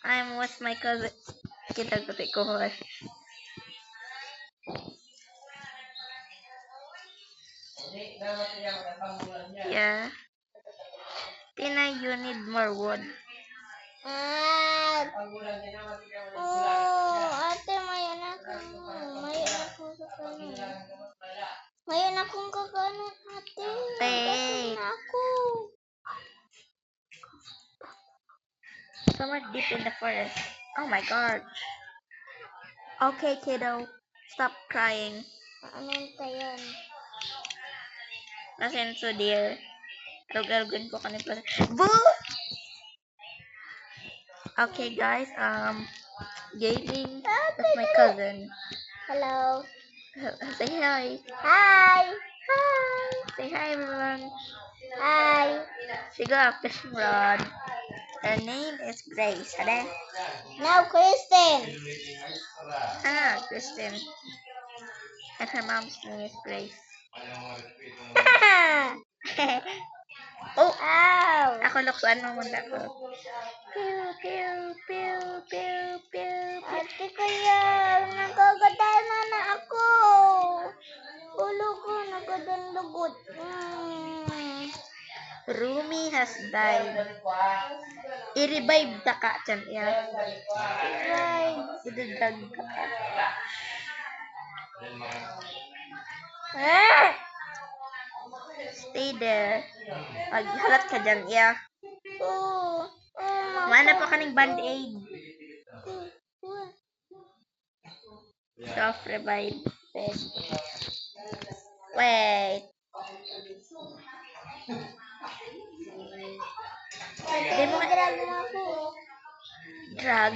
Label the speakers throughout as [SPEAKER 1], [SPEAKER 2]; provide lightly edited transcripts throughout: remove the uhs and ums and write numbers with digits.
[SPEAKER 1] I'm with my cousin. Kita ko ko. Yeah. Tina, you need more wood.
[SPEAKER 2] Ate, mayan akong kakanon, ate.
[SPEAKER 1] Hey.
[SPEAKER 2] Kakanon ako.
[SPEAKER 1] Somewhere deep in the forest. Oh my god. Okay, kiddo. Stop crying.
[SPEAKER 2] Anong tayan?
[SPEAKER 1] Nasenso, dear. Arug-arugan ko kanil Boo! Okay, guys. Gaming with my cousin.
[SPEAKER 2] Hello.
[SPEAKER 1] Say hi.
[SPEAKER 2] Hi.
[SPEAKER 1] Hi. Say hi, everyone.
[SPEAKER 2] Hi.
[SPEAKER 1] She got a fishing rod. Her name is Grace. Hade?
[SPEAKER 2] Now, Kristen.
[SPEAKER 1] Kristen. And her mom's name is Grace. Oh!
[SPEAKER 2] Ow.
[SPEAKER 1] Ako luksuan mo muna ko. Pew, pew, pew, pew, pew, pew.
[SPEAKER 2] Ate kaya, nagkagadana na ako. Ulo ko, nagkadanlugot.
[SPEAKER 1] Rumi has died. I-revive ta ka dyan, yeah.
[SPEAKER 2] Right.
[SPEAKER 1] Idadag ka. Stay there. Maghalat ka dyan, yeah. Mana pa kaning band-aid. Self-revive. Wait.
[SPEAKER 2] Di mo drag mo ako.
[SPEAKER 1] Drug.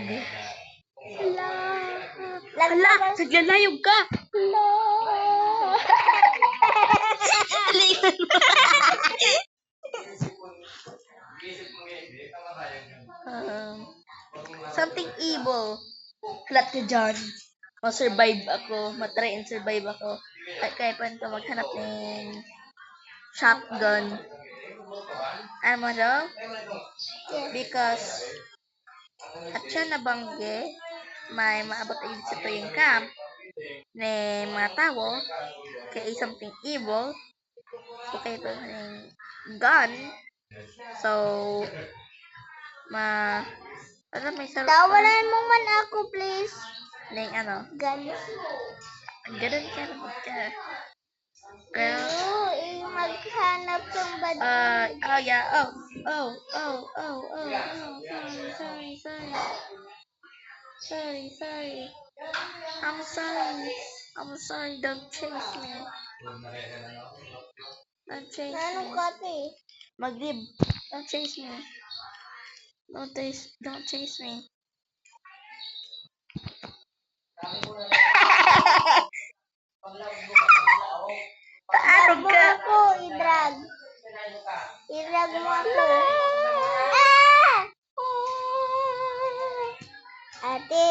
[SPEAKER 2] Hala,
[SPEAKER 1] saglalayog ka.
[SPEAKER 2] Hala.
[SPEAKER 1] Something evil. Halat ka dyan. Ma-survive ako. Ma-try and survive ako. At kaya pa ito maghanap ng shotgun. Ano mo daw? Because at siya nabangge, may maabot ay sa tuyong camp ni mga tao kaya something evil. So kaya ito ng gun. So, ano may sarap.
[SPEAKER 2] Tawanan mo man ako, please.
[SPEAKER 1] Ng ano?
[SPEAKER 2] Gan.
[SPEAKER 1] Ganun ka naman ka. Girl.
[SPEAKER 2] Maghanap kang bad.
[SPEAKER 1] Oh yeah. Oh. Sorry. I'm sorry. Don't chase me. Don't chase
[SPEAKER 2] Ano
[SPEAKER 1] me.
[SPEAKER 2] ka, te?
[SPEAKER 1] Maglib. Don't chase me. Don't chase me. Paano
[SPEAKER 2] Drag mo
[SPEAKER 1] ka?
[SPEAKER 2] ako, i-drag. I-drag mo ako. Ate.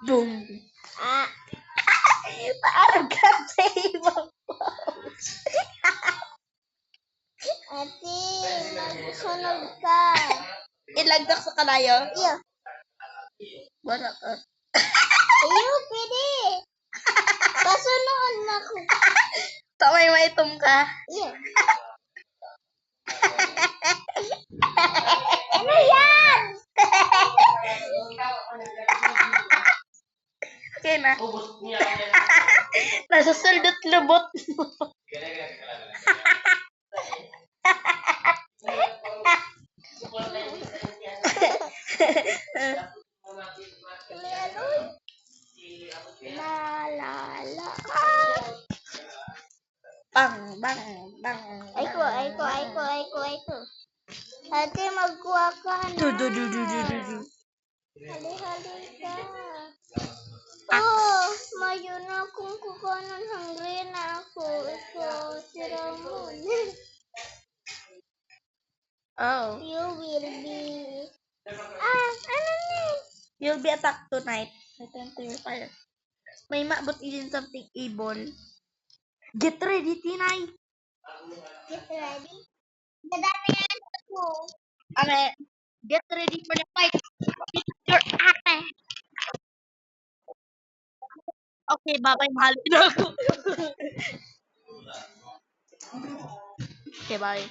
[SPEAKER 1] Boom. Paano ka sa ibang pose?
[SPEAKER 2] Ate, magsunog ka.
[SPEAKER 1] Ilagdak sa kalayo?
[SPEAKER 2] Iyo.
[SPEAKER 1] Wala ka.
[SPEAKER 2] Iyo, pwede. Kasunood na ako.
[SPEAKER 1] Tamay maitom ka.
[SPEAKER 2] Iyo. Ano yan?
[SPEAKER 1] Okay na. Nasusuldot lubot mo. Bang.
[SPEAKER 2] Ay ko. Ate, magkuha ka na. Hali-hali ka. Oh, mayo na akong kukuhanan. Hungry na ako. Ikaw, si Ramon.
[SPEAKER 1] Oh.
[SPEAKER 2] You will be... ano na?
[SPEAKER 1] You'll be attacked tonight. Return to your fire. May maabot din something evil. Get ready, Tinay.
[SPEAKER 2] Get ready. Dadami na ako.
[SPEAKER 1] Get ready for the fight. Your Okay, bye-bye. Mahal na ako. Okay, bye.